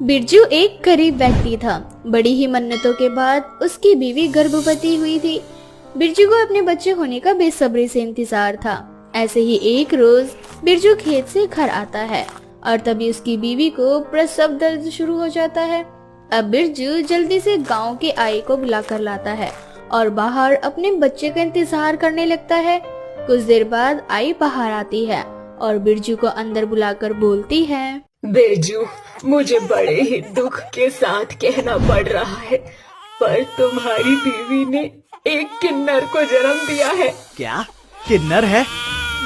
बिरजू एक गरीब व्यक्ति था। बड़ी ही मन्नतों के बाद उसकी बीवी गर्भवती हुई थी। बिरजू को अपने बच्चे होने का बेसब्री से इंतजार था। ऐसे ही एक रोज बिरजू खेत से घर आता है और तभी उसकी बीवी को प्रसव दर्द शुरू हो जाता है। अब बिरजू जल्दी से गांव के आई को बुलाकर लाता है और बाहर अपने बच्चे का इंतजार करने लगता है। कुछ देर बाद आई बाहर आती है और बिरजू को अंदर बुलाकर बोलती है, बिरजू, मुझे बड़े ही दुख के साथ कहना पड़ रहा है, पर तुम्हारी बीवी ने एक किन्नर को जन्म दिया है। क्या किन्नर है?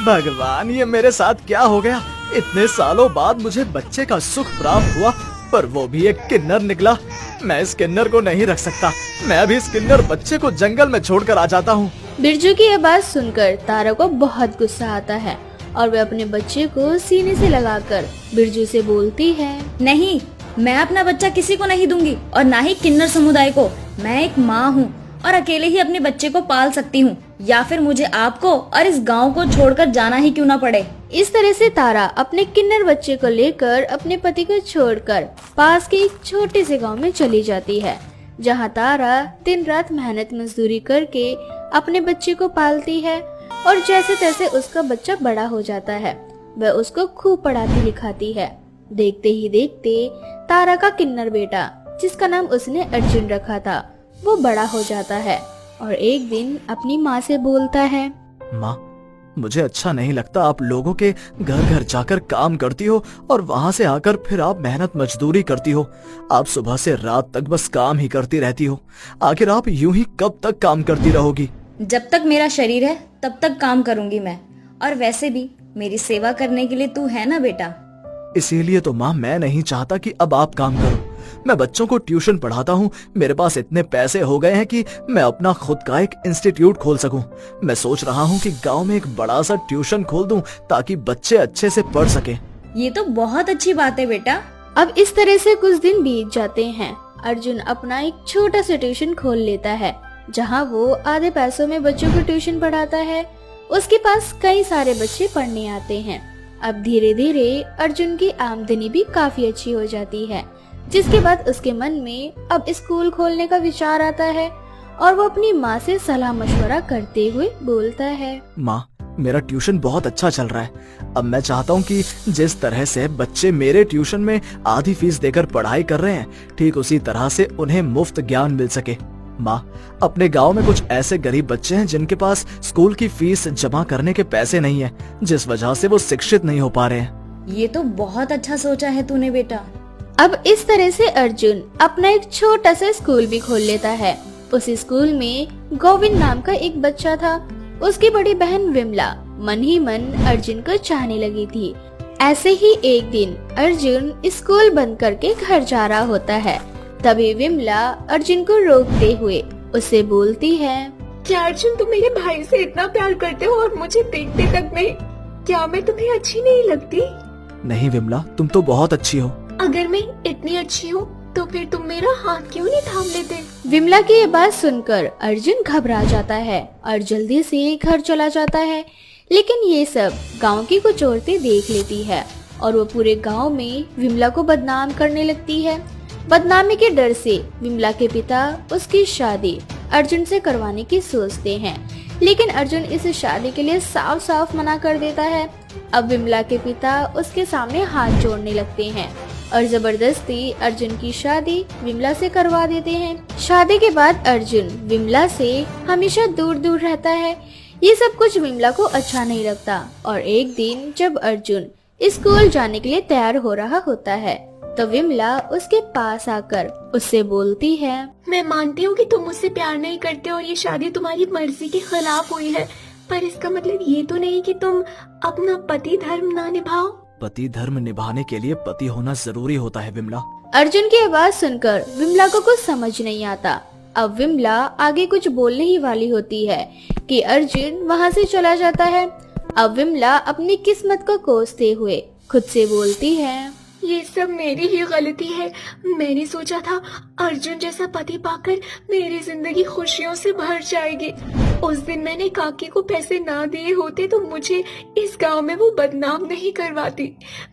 भगवान, ये मेरे साथ क्या हो गया? इतने सालों बाद मुझे बच्चे का सुख प्राप्त हुआ, पर वो भी एक किन्नर निकला। मैं इस किन्नर को नहीं रख सकता। मैं अभी इस किन्नर बच्चे को जंगल में छोड़कर आ जाता हूँ। बिरजू की आवाज सुनकर तारा को बहुत गुस्सा आता है और वे अपने बच्चे को सीने से लगाकर बिरजू से बोलती है, नहीं, मैं अपना बच्चा किसी को नहीं दूंगी और ना ही किन्नर समुदाय को। मैं एक माँ हूँ और अकेले ही अपने बच्चे को पाल सकती हूँ, या फिर मुझे आपको और इस गांव को छोड़कर जाना ही क्यों ना पड़े। इस तरह से तारा अपने किन्नर बच्चे को लेकर अपने पति को छोड़कर पास के एक छोटे से गांव में चली जाती है, जहां तारा दिन रात मेहनत मजदूरी करके अपने बच्चे को पालती है और जैसे तैसे उसका बच्चा बड़ा हो जाता है। वह उसको खूब पढ़ाती लिखाती है। देखते ही देखते तारा का किन्नर बेटा, जिसका नाम उसने अर्जुन रखा था, वो बड़ा हो जाता है और एक दिन अपनी माँ से बोलता है, माँ, मुझे अच्छा नहीं लगता आप लोगों के घर घर जाकर काम करती हो और वहाँ से आकर फिर आप मेहनत मजदूरी करती हो। आप सुबह से रात तक बस काम ही करती रहती हो। आखिर आप यूं ही कब तक काम करती रहोगी? जब तक मेरा शरीर है तब तक काम करूंगी मैं, और वैसे भी मेरी सेवा करने के लिए तू है ना बेटा। इसीलिए तो माँ, मैं नहीं चाहता कि अब आप काम करो। मैं बच्चों को ट्यूशन पढ़ाता हूँ। मेरे पास इतने पैसे हो गए हैं कि मैं अपना खुद का एक इंस्टीट्यूट खोल सकूं। मैं सोच रहा हूँ कि गांव में एक बड़ा सा ट्यूशन खोल दूं ताकि बच्चे अच्छे से पढ़ सकें। ये तो बहुत अच्छी बात है बेटा। अब इस तरह से कुछ दिन बीत जाते हैं। अर्जुन अपना एक छोटा सा ट्यूशन खोल लेता है, जहाँ वो आधे पैसों में बच्चों को ट्यूशन पढ़ाता है। उसके पास कई सारे बच्चे पढ़ने आते हैं। अब धीरे धीरे अर्जुन की आमदनी भी काफी अच्छी हो जाती है, जिसके बाद उसके मन में अब स्कूल खोलने का विचार आता है और वो अपनी माँ से सलाह मशवरा करते हुए बोलता है, माँ, मेरा ट्यूशन बहुत अच्छा चल रहा है। अब मैं चाहता हूँ कि जिस तरह से बच्चे मेरे ट्यूशन में आधी फीस देकर पढ़ाई कर रहे हैं, ठीक उसी तरह से उन्हें मुफ्त ज्ञान मिल सके। माँ, अपने गांव में कुछ ऐसे गरीब बच्चे हैं जिनके पास स्कूल की फीस जमा करने के पैसे नहीं है, जिस वजह से वो शिक्षित नहीं हो पा रहे हैं। ये तो बहुत अच्छा सोचा है तूने बेटा। अब इस तरह से अर्जुन अपना एक छोटा सा स्कूल भी खोल लेता है। उस स्कूल में गोविंद नाम का एक बच्चा था। उसकी बड़ी बहन विमला मन ही मन अर्जुन को चाहने लगी थी। ऐसे ही एक दिन अर्जुन स्कूल बंद करके घर जा रहा होता है। तभी विमला अर्जुन को रोकते हुए उससे बोलती है, क्या अर्जुन, तुम मेरे भाई से इतना प्यार करते हो और मुझे देखते तक नहीं? क्या मैं तुम्हें अच्छी नहीं लगती? नहीं विमला, तुम तो बहुत अच्छी हो। अगर मैं इतनी अच्छी हूँ तो फिर तुम मेरा हाथ क्यों नहीं थाम लेते? विमला की ये बात सुनकर अर्जुन घबरा जाता है और जल्दी से घर चला जाता है। लेकिन ये सब गांव की कुछ औरतें देख लेती है और वो पूरे गांव में विमला को बदनाम करने लगती है। बदनामी के डर से विमला के पिता उसकी शादी अर्जुन से करवाने की सोचते हैं, लेकिन अर्जुन इस शादी के लिए साफ साफ मना कर देता है। अब विमला के पिता उसके सामने हाथ जोड़ने लगते हैं और जबरदस्ती अर्जुन की शादी विमला से करवा देते हैं। शादी के बाद अर्जुन विमला से हमेशा दूर दूर रहता है। ये सब कुछ विमला को अच्छा नहीं लगता और एक दिन जब अर्जुन स्कूल जाने के लिए तैयार हो रहा होता है तो विमला उसके पास आकर उससे बोलती है, मैं मानती हूँ कि तुम मुझसे प्यार नहीं करते और ये शादी तुम्हारी मर्जी के खिलाफ हुई है, पर इसका मतलब ये तो नहीं कि तुम अपना पति धर्म ना निभाओ। पति धर्म निभाने के लिए पति होना जरूरी होता है विमला। अर्जुन की आवाज सुनकर विमला को कुछ समझ नहीं आता। अब विमला आगे कुछ बोलने ही वाली होती है कि अर्जुन वहाँ से चला जाता है। अब विमला अपनी किस्मत को कोसते हुए खुद से बोलती है, ये सब मेरी ही गलती है। मैंने सोचा था अर्जुन जैसा पति पाकर मेरी जिंदगी खुशियों से भर जाएगी, उस दिन मैंने काकी को पैसे ना दिए होते तो मुझे इस गांव में वो बदनाम नहीं करवाती।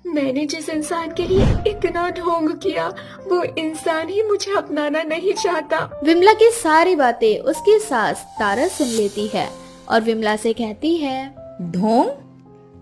मैंने जिस इंसान के लिए इतना ढोंग किया वो इंसान ही मुझे अपनाना नहीं चाहता। विमला की सारी बातें उसकी सास तारा सुन लेती है और विमला से कहती है, ढोंग?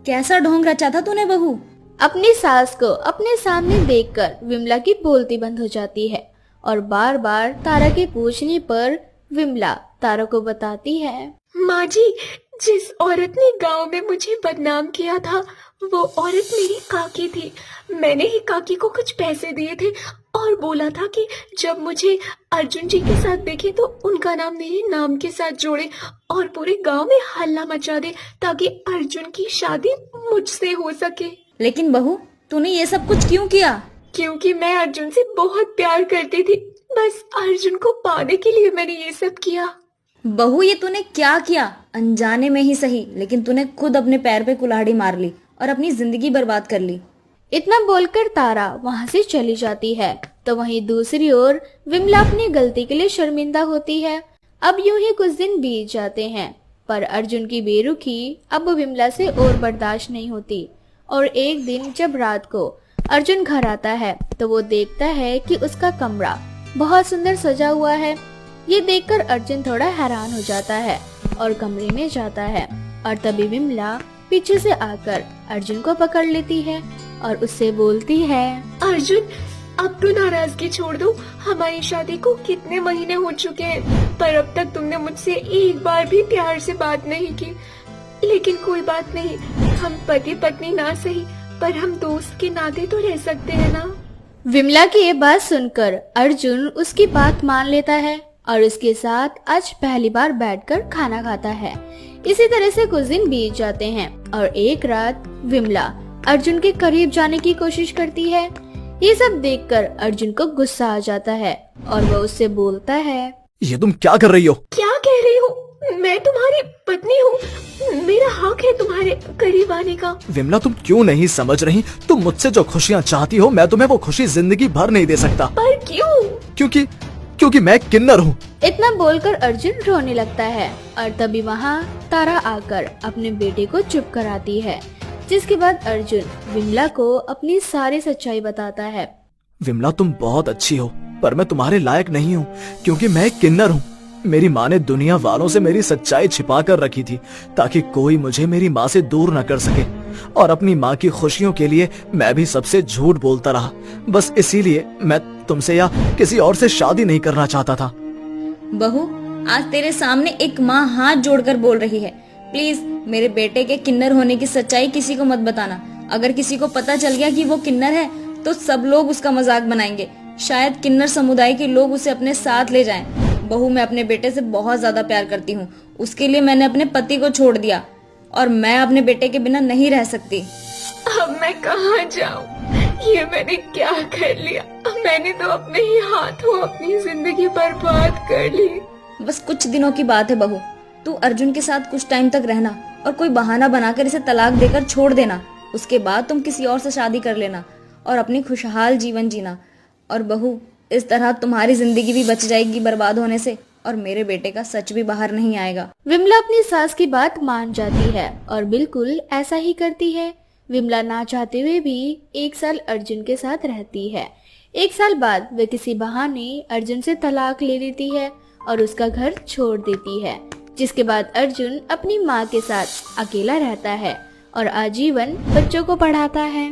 कैसा ढोंग रचा था तूने बहू? अपनी सास को अपने सामने देखकर विमला की बोलती बंद हो जाती है और बार बार तारा के पूछने पर विमला तारा को बताती है, माँ जी, जिस औरत ने गांव में मुझे बदनाम किया था वो औरत मेरी काकी थी। मैंने ही काकी को कुछ पैसे दिए थे और बोला था कि जब मुझे अर्जुन जी के साथ देखे तो उनका नाम मेरे नाम के साथ जोड़े और पूरे गांव में हल्ला मचा दे ताकि अर्जुन की शादी मुझसे हो सके। लेकिन बहू, तूने ये सब कुछ क्यों किया? क्योंकि मैं अर्जुन से बहुत प्यार करती थी। बस अर्जुन को पाने के लिए मैंने ये सब किया। बहू, ये तूने क्या किया? अनजाने में ही सही, लेकिन तूने खुद अपने पैर पे कुल्हाड़ी मार ली और अपनी जिंदगी बर्बाद कर ली। इतना बोलकर तारा वहाँ से चली जाती है। तो वहीं दूसरी ओर विमला अपनी गलती के लिए शर्मिंदा होती है। अब यूं ही कुछ दिन बीत जाते हैं, पर अर्जुन की बेरुखी अब विमला से और बर्दाश्त नहीं होती। और एक दिन जब रात को अर्जुन घर आता है तो वो देखता है कि उसका कमरा बहुत सुंदर सजा हुआ है। ये देखकर अर्जुन थोड़ा हैरान हो जाता है और कमरे में जाता है और तभी विमला पीछे से आकर अर्जुन को पकड़ लेती है और उससे बोलती है, अर्जुन, अब तो नाराजगी छोड़ दो। हमारी शादी को कितने महीने हो चुके हैं, पर अब तक तुमने मुझसे एक बार भी प्यार से बात नहीं की। लेकिन कोई बात नहीं, हम पति पत्नी ना सही पर हम दोस्त के नाते तो रह सकते हैं ना। विमला की ये बात सुनकर अर्जुन उसकी बात मान लेता है और उसके साथ आज पहली बार बैठकर खाना खाता है। इसी तरह से कुछ दिन बीत जाते हैं और एक रात विमला अर्जुन के करीब जाने की कोशिश करती है। ये सब देखकर अर्जुन को गुस्सा आ जाता है और वह उससे बोलता है, ये तुम क्या कर रही हो? क्या कह रही हो? मैं तुम्हारी पत्नी हूँ, मेरा हक है तुम्हारे करीब आने का। विमला, तुम क्यों नहीं समझ रही? तुम मुझसे जो खुशियाँ चाहती हो मैं तुम्हें वो खुशी जिंदगी भर नहीं दे सकता। पर क्यों? क्योंकि मैं किन्नर हूँ। इतना बोलकर अर्जुन रोने लगता है और तभी वहाँ तारा आकर अपने बेटे को चुप कराती है, जिसके बाद अर्जुन विमला को अपनी सारी सच्चाई बताता है। विमला, तुम बहुत अच्छी हो पर मैं तुम्हारे लायक नहीं हूँ क्योंकि मैं एक किन्नर हूँ। मेरी माँ ने दुनिया वालों से मेरी सच्चाई छिपा कर रखी थी ताकि कोई मुझे मेरी माँ से दूर न कर सके, और अपनी माँ की खुशियों के लिए मैं भी सबसे झूठ बोलता रहा। बस इसीलिए मैं तुमसे या किसी और से शादी नहीं करना चाहता था। बहू, आज तेरे सामने एक माँ हाथ जोड़कर बोल रही है, प्लीज मेरे बेटे के किन्नर होने की सच्चाई किसी को मत बताना। अगर किसी को पता चल गया कि वो किन्नर है तो सब लोग उसका मजाक बनाएंगे। शायद किन्नर समुदाय के लोग उसे अपने साथ ले जाएं। बहू, मैं अपने बेटे से बहुत ज्यादा प्यार करती हूँ। उसके लिए मैंने अपने पति को छोड़ दिया और मैं अपने बेटे के बिना नहीं रह सकती। अब मैं कहाँ जाऊँ? ये मैंने क्या कर लिया? मैंने तो अपने ही हाथों अपनी जिंदगी बर्बाद कर ली। बस कुछ दिनों की बात है बहू, तू अर्जुन के साथ कुछ टाइम तक रहना और कोई बहाना बनाकर इसे तलाक देकर छोड़ देना। उसके बाद तुम किसी और से शादी कर लेना और अपनी खुशहाल जीवन जीना। और बहू, इस तरह तुम्हारी जिंदगी भी बच जाएगी बर्बाद होने से और मेरे बेटे का सच भी बाहर नहीं आएगा। विमला अपनी सास की बात मान जाती है और बिल्कुल ऐसा ही करती है। विमला ना चाहते हुए भी 1 साल अर्जुन के साथ रहती है। 1 साल बाद वे किसी बहाने अर्जुन से तलाक ले लेती है और उसका घर छोड़ देती है, जिसके बाद अर्जुन अपनी माँ के साथ अकेला रहता है और आजीवन बच्चों को पढ़ाता है।